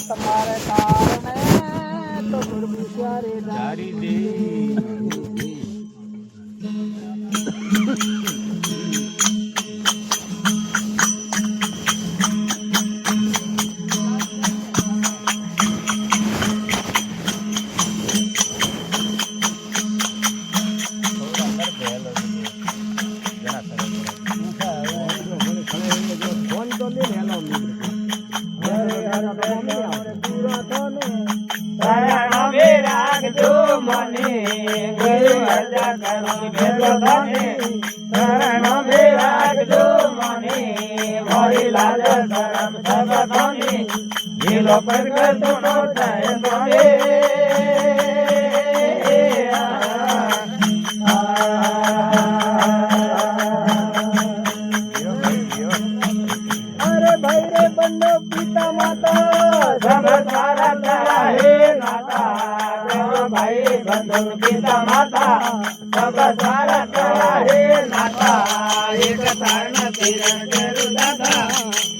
તમારે કારણે તો દુર્વિચારી જારી દે પિતા માતા સબ સારા કરા હે નાતા એક તારણ તિરણ કરું દાદા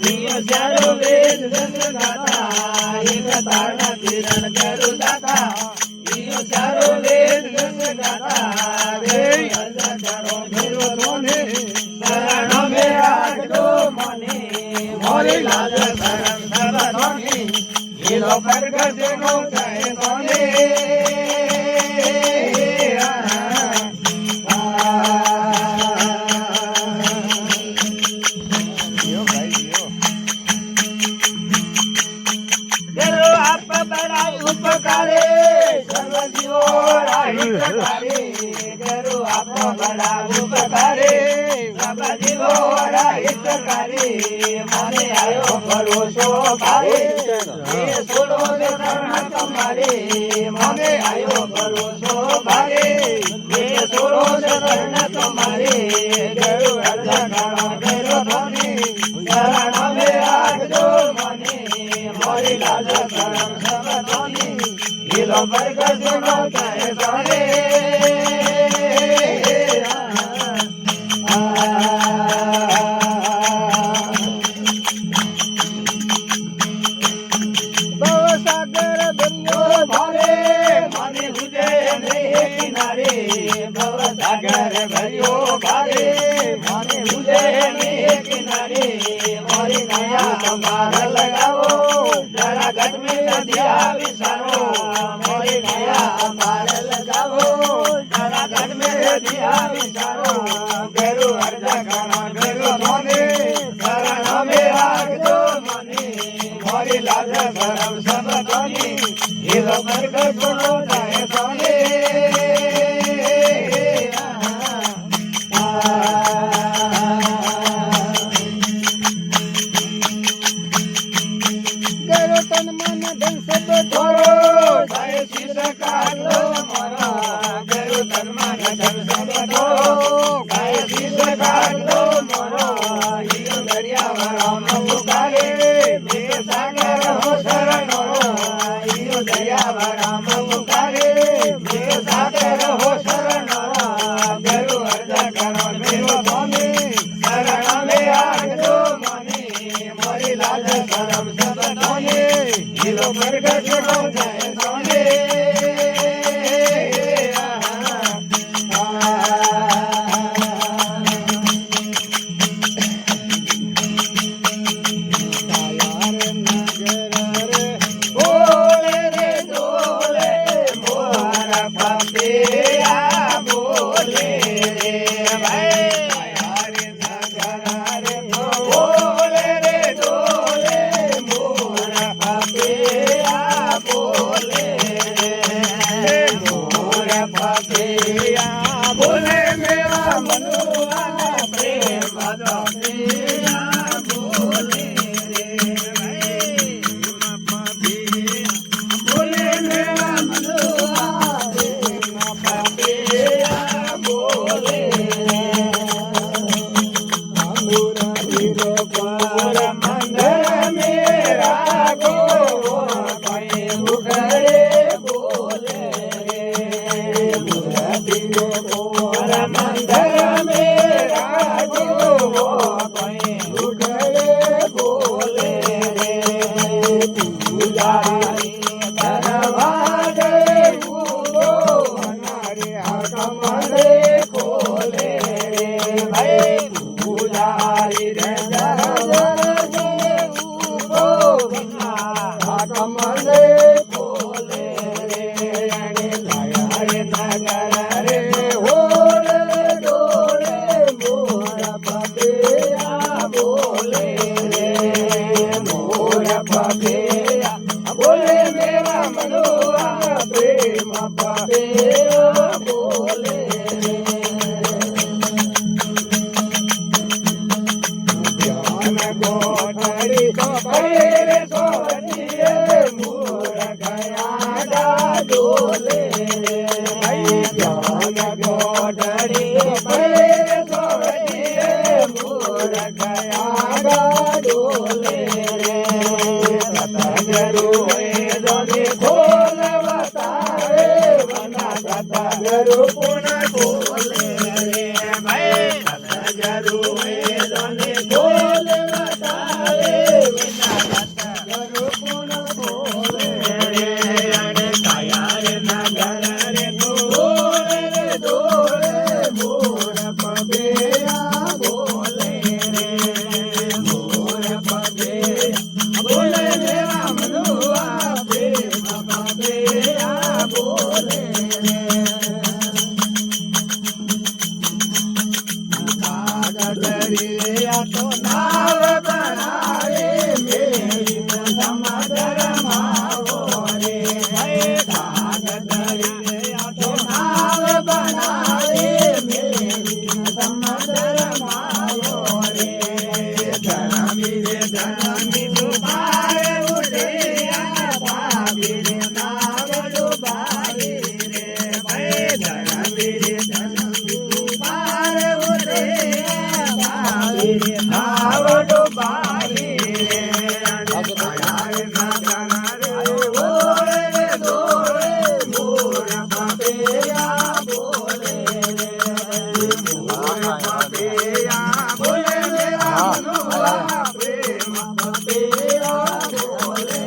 દિયો ચારો વેદ ગંગ ગાતા એક તારણ તિરણ કરું દાદા દિયો ચારો વેદ ગંગ ગાતા રે અરજા ચારો ભેરો ધોને શરણ મે રાખજો મને મોરી લાજ શરણ સબ ધોને ઈલો પ્રગટ નો કહે ધોને બોલે ધ્યાન કોઠડી તો પૈરે સોટીએ મૂરખ આડા ડોલે ધ્યાન કોઠડી પૈરે સોટીએ મૂરખ આડા ડોલે સતગરુ વેદોને ખોલવતારે વના સતગરુ પુન ખોલે રે ભાઈ સતગરુ વેદોને ખોલવતારે વના સતગરુ પુન ખોલે રે અડે કાયા નગર રે દોરે રે દોરે મોર પગેયા બોલે રે મોર પગેયા બોલે રે રામનુઆ પ્રેમ પગેયા બોલે રે કાગદરિયા તો નાવ બનાવે મેરી સમદર માવો રે કાગદરિયા તો નાવ બનાવે મેરી સમદર માવો રે ધરમી રે ધરમી ડુબારે ઉડે ભાભી રે નાવ ડુબારે રે ભાઈ ધરમી રે ધરમી ડુબારે ઉડે ભાભી રે નાવ ડુબારે રે કાયા નગર રે ઓરે રે દોરે મોર પપૈયા બોલે રે મોર પપૈયા બોલે રે રામનુઆ પ્રેમ પપૈયા બોલે